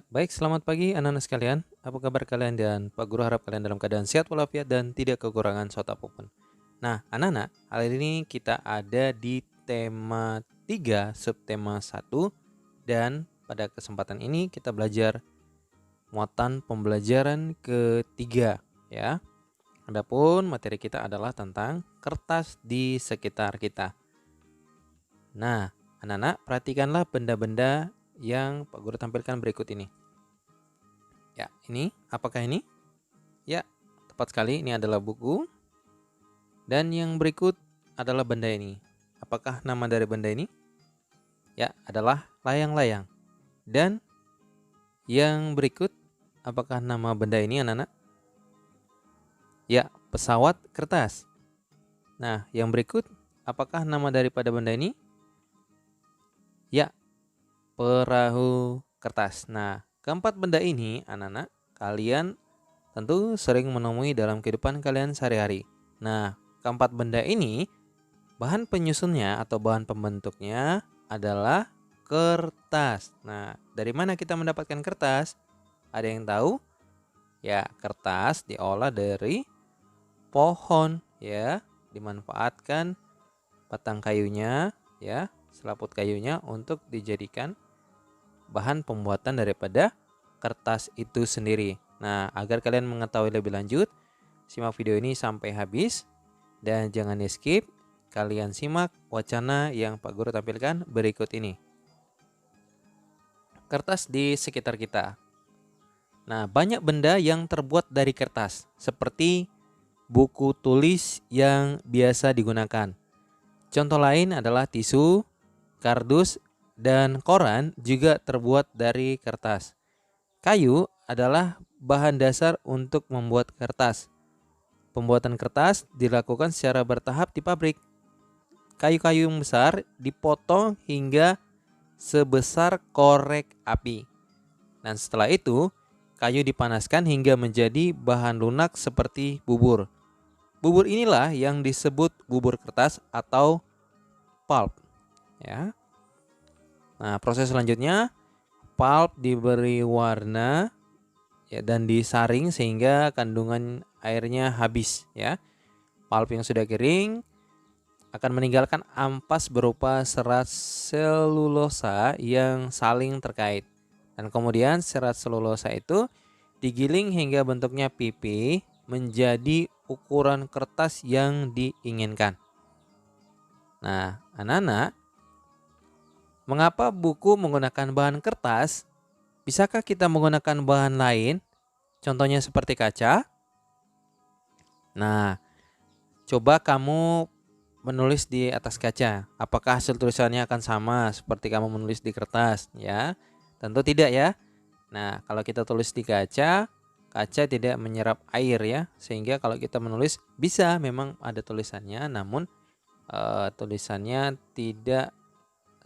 Baik, selamat pagi anak-anak sekalian. Apa kabar kalian dan Pak Guru harap kalian dalam keadaan sehat walafiat dan tidak kekurangan suatu apapun. Nah, anak-anak, hari ini kita ada di tema 3 subtema 1 dan pada kesempatan ini kita belajar muatan pembelajaran ketiga ya. Adapun materi kita adalah tentang kertas di sekitar kita. Nah, anak-anak perhatikanlah benda-benda yang Pak Guru tampilkan berikut ini. Ya, ini apakah ini? Ya, tepat sekali, ini adalah buku. Dan yang berikut adalah benda ini. Apakah nama dari benda ini? Ya, adalah layang-layang. Dan yang berikut, apakah nama benda ini anak-anak? Ya, pesawat kertas. Nah, yang berikut, apakah nama daripada benda ini? Ya, perahu kertas. Nah, keempat benda ini anak-anak, kalian tentu sering menemui dalam kehidupan kalian sehari-hari. Nah, keempat benda ini bahan penyusunnya atau bahan pembentuknya adalah kertas. Nah, dari mana kita mendapatkan kertas? Ada yang tahu? Ya, kertas diolah dari pohon ya, dimanfaatkan batang kayunya ya, selaput kayunya untuk dijadikan bahan pembuatan daripada kertas itu sendiri. Nah, agar kalian mengetahui lebih lanjut, simak video ini sampai habis dan jangan di-skip. Kalian simak wacana yang Pak Guru tampilkan berikut ini. Kertas di sekitar kita. Nah, banyak benda yang terbuat dari kertas, seperti buku tulis yang biasa digunakan. Contoh lain adalah tisu, kardus, dan koran juga terbuat dari kertas. Kayu adalah bahan dasar untuk membuat kertas. Pembuatan kertas dilakukan secara bertahap di pabrik. Kayu-kayu yang besar dipotong hingga sebesar korek api. Dan setelah itu, kayu dipanaskan hingga menjadi bahan lunak seperti bubur. Bubur inilah yang disebut bubur kertas atau pulp. Ya. Nah, proses selanjutnya, pulp diberi warna ya, dan disaring sehingga kandungan airnya habis. Ya. Pulp yang sudah kering akan meninggalkan ampas berupa serat selulosa yang saling terkait. Dan kemudian serat selulosa itu digiling hingga bentuknya pipi menjadi ukuran kertas yang diinginkan. Nah, anak-anak, mengapa buku menggunakan bahan kertas? Bisakah kita menggunakan bahan lain? Contohnya seperti kaca? Nah, coba kamu menulis di atas kaca. Apakah hasil tulisannya akan sama seperti kamu menulis di kertas? Ya, tentu tidak ya. Nah, kalau kita tulis di kaca, kaca tidak menyerap air ya, sehingga kalau kita menulis bisa memang ada tulisannya, namun tulisannya tidak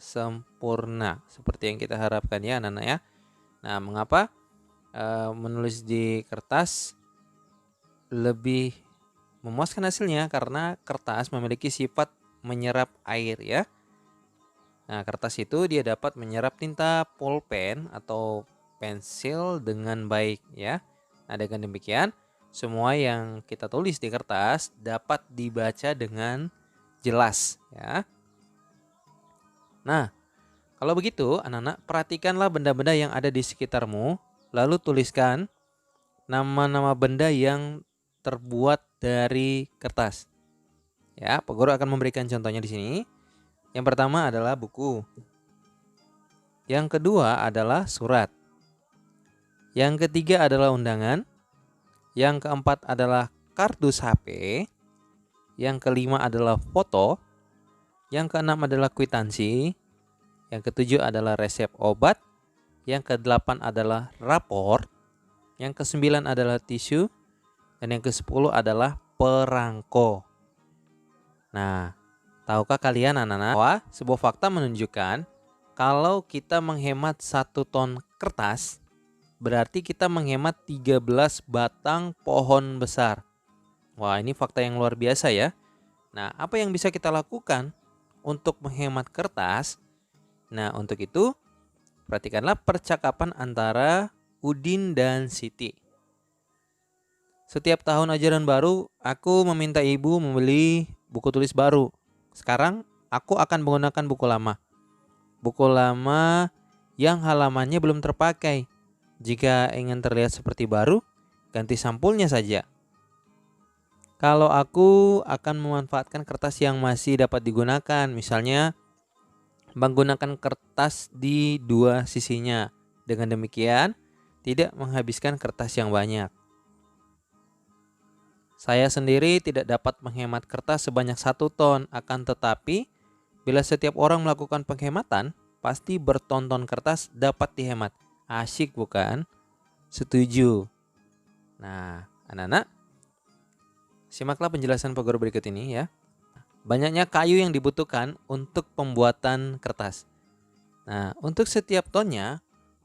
sempurna seperti yang kita harapkan ya anak-anak ya. Nah, mengapa menulis di kertas lebih memuaskan hasilnya? Karena kertas memiliki sifat menyerap air ya. Nah, kertas itu dia dapat menyerap tinta pulpen atau pensil dengan baik ya. Nah, dengan demikian semua yang kita tulis di kertas dapat dibaca dengan jelas ya. Nah, kalau begitu anak-anak perhatikanlah benda-benda yang ada di sekitarmu, lalu tuliskan nama-nama benda yang terbuat dari kertas. Ya, Pak Guru akan memberikan contohnya di sini. Yang pertama adalah buku. Yang kedua adalah surat. Yang ketiga adalah undangan. Yang keempat adalah kardus HP. Yang kelima adalah foto. Yang keenam adalah kwitansi. Yang ketujuh adalah resep obat. Yang kedelapan adalah rapor. Yang kesembilan adalah tisu. Dan yang kesepuluh adalah perangko. Nah, tahukah kalian anak-anak bahwa sebuah fakta menunjukkan kalau kita menghemat 1 ton kertas, berarti kita menghemat 13 batang pohon besar. Wah, ini fakta yang luar biasa ya. Nah, apa yang bisa kita lakukan untuk menghemat kertas? Nah, untuk itu Perhatikanlah percakapan antara Udin dan Siti. Setiap tahun ajaran baru, aku meminta ibu membeli buku tulis baru. Sekarang, aku akan menggunakan buku lama. Buku lama yang halamannya belum terpakai. Jika ingin terlihat seperti baru, ganti sampulnya saja. Kalau aku akan memanfaatkan kertas yang masih dapat digunakan, misalnya menggunakan kertas di dua sisinya. Dengan demikian, tidak menghabiskan kertas yang banyak. Saya sendiri tidak dapat menghemat kertas sebanyak 1 ton, akan tetapi bila setiap orang melakukan penghematan, pasti berton-ton kertas dapat dihemat. Asyik bukan? Setuju. Nah, anak-anak, simaklah penjelasan Pak Guru berikut ini ya. Banyaknya kayu yang dibutuhkan untuk pembuatan kertas. Nah, untuk setiap tonnya,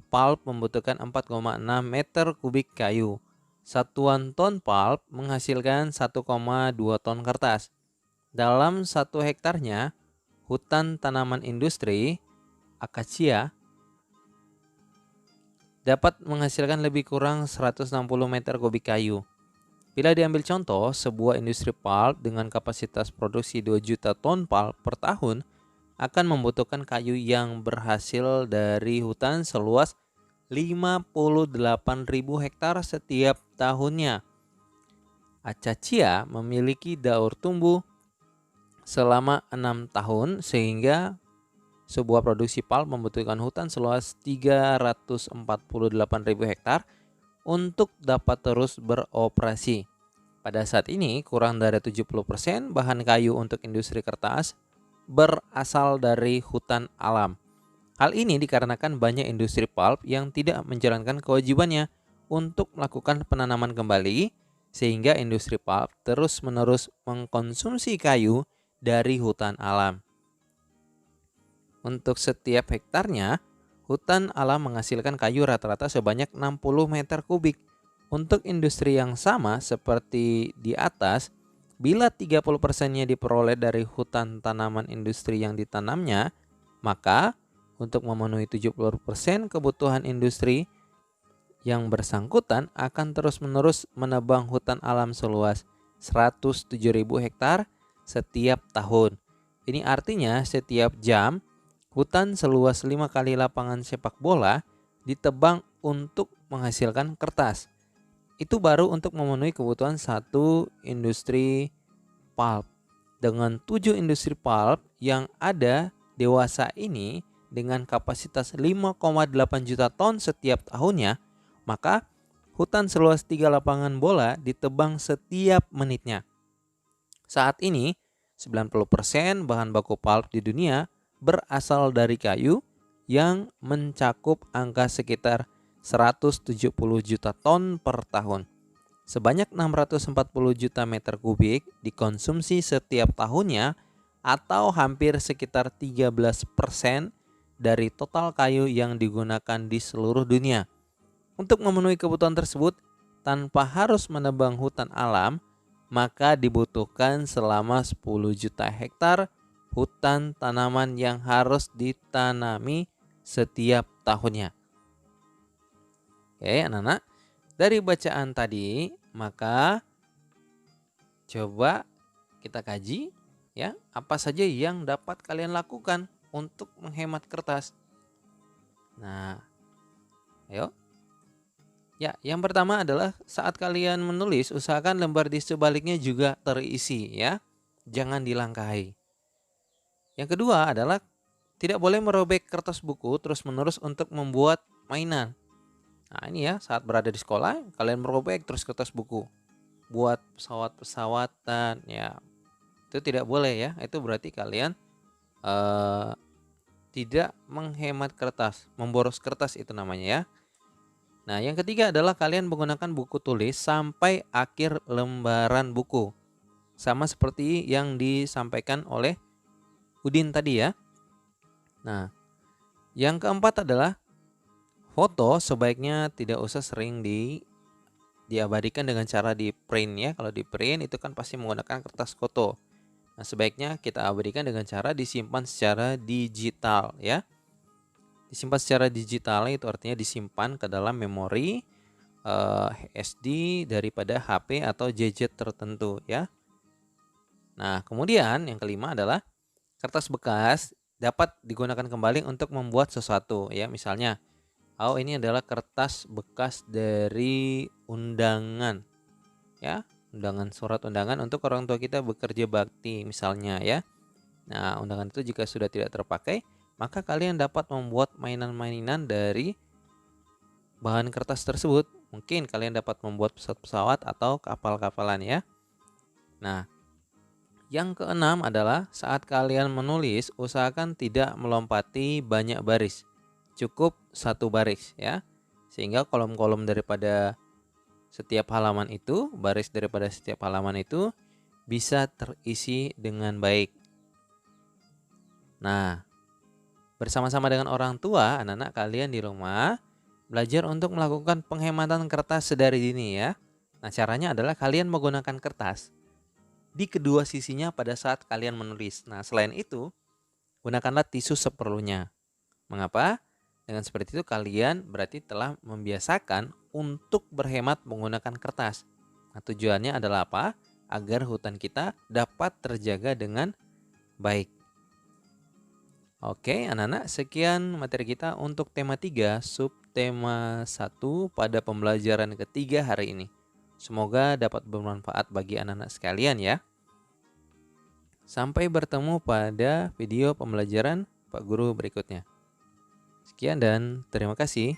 pulp membutuhkan 4,6 meter kubik kayu. Satuan ton pulp menghasilkan 1,2 ton kertas. Dalam 1 hektarnya, hutan tanaman industri, akasia, dapat menghasilkan lebih kurang 160 meter kubik kayu. Bila diambil contoh, sebuah industri pulp dengan kapasitas produksi 2 juta ton pulp per tahun akan membutuhkan kayu yang berhasil dari hutan seluas 58.000 hektar setiap tahunnya. Acacia memiliki daur tumbuh selama 6 tahun sehingga sebuah produksi pulp membutuhkan hutan seluas 348.000 hektar untuk dapat terus beroperasi. Pada saat ini, kurang dari 70% bahan kayu untuk industri kertas berasal dari hutan alam. Hal ini dikarenakan banyak industri pulp yang tidak menjalankan kewajibannya untuk melakukan penanaman kembali, sehingga industri pulp terus-menerus mengkonsumsi kayu dari hutan alam. Untuk setiap hektarnya, hutan alam menghasilkan kayu rata-rata sebanyak 60 meter kubik. Untuk industri yang sama seperti di atas, bila 30%-nya diperoleh dari hutan tanaman industri yang ditanamnya, maka untuk memenuhi 70% kebutuhan industri yang bersangkutan akan terus-menerus menebang hutan alam seluas 107.000 hektar setiap tahun. Ini artinya setiap jam hutan seluas 5 kali lapangan sepak bola ditebang untuk menghasilkan kertas. Itu baru untuk memenuhi kebutuhan 1 industri pulp. Dengan 7 industri pulp yang ada dewasa ini dengan kapasitas 5,8 juta ton setiap tahunnya, maka hutan seluas 3 lapangan bola ditebang setiap menitnya. Saat ini, 90% bahan baku pulp di dunia berasal dari kayu yang mencakup angka sekitar 170 juta ton per tahun. Sebanyak 640 juta meter kubik dikonsumsi setiap tahunnya atau hampir sekitar 13% dari total kayu yang digunakan di seluruh dunia. Untuk memenuhi kebutuhan tersebut, tanpa harus menebang hutan alam, maka dibutuhkan selama 10 juta hektar hutan tanaman yang harus ditanami setiap tahunnya. Oke, anak-anak, dari bacaan tadi, maka coba kita kaji ya, apa saja yang dapat kalian lakukan untuk menghemat kertas. Nah, ayo. Ya, yang pertama adalah saat kalian menulis, usahakan lembar di sebaliknya juga terisi ya. Jangan dilangkahi. Yang kedua adalah tidak boleh merobek kertas buku terus-menerus untuk membuat mainan. Nah, ini ya, saat berada di sekolah, kalian merobek terus kertas buku. Buat pesawat-pesawatan ya. Itu tidak boleh ya. Itu berarti kalian tidak menghemat kertas, memboros kertas itu namanya ya. Nah, yang ketiga adalah kalian menggunakan buku tulis sampai akhir lembaran buku. Sama seperti yang disampaikan oleh Udin tadi ya. Nah, yang keempat adalah foto sebaiknya tidak usah sering diabadikan dengan cara di print ya. Kalau di print itu kan pasti menggunakan kertas foto. Nah, sebaiknya kita abadikan dengan cara disimpan secara digital ya. Disimpan secara digital itu artinya disimpan ke dalam memori SD daripada HP atau gadget tertentu ya. Nah, kemudian yang kelima adalah kertas bekas dapat digunakan kembali untuk membuat sesuatu ya. Misalnya, oh ini adalah kertas bekas dari undangan ya, surat undangan untuk orang tua kita bekerja bakti misalnya ya. Nah, undangan itu jika sudah tidak terpakai, maka kalian dapat membuat mainan-mainan dari bahan kertas tersebut. Mungkin kalian dapat membuat pesawat-pesawat atau kapal-kapalan ya. Nah, yang keenam adalah saat kalian menulis, usahakan tidak melompati banyak baris. Cukup satu baris ya. Sehingga kolom-kolom daripada setiap halaman itu, baris daripada setiap halaman itu bisa terisi dengan baik. Nah, bersama-sama dengan orang tua, anak-anak kalian di rumah belajar untuk melakukan penghematan kertas sedari dini ya. Nah, caranya adalah kalian menggunakan kertas di kedua sisinya pada saat kalian menulis. Nah, selain itu, gunakanlah tisu seperlunya. Mengapa? Dengan seperti itu kalian berarti telah membiasakan untuk berhemat menggunakan kertas. Nah, tujuannya adalah apa? Agar hutan kita dapat terjaga dengan baik. Oke, anak-anak, sekian materi kita untuk tema 3, subtema 1 pada pembelajaran ketiga hari ini. Semoga dapat bermanfaat bagi anak-anak sekalian ya. Sampai bertemu pada video pembelajaran Pak Guru berikutnya. Sekian dan terima kasih.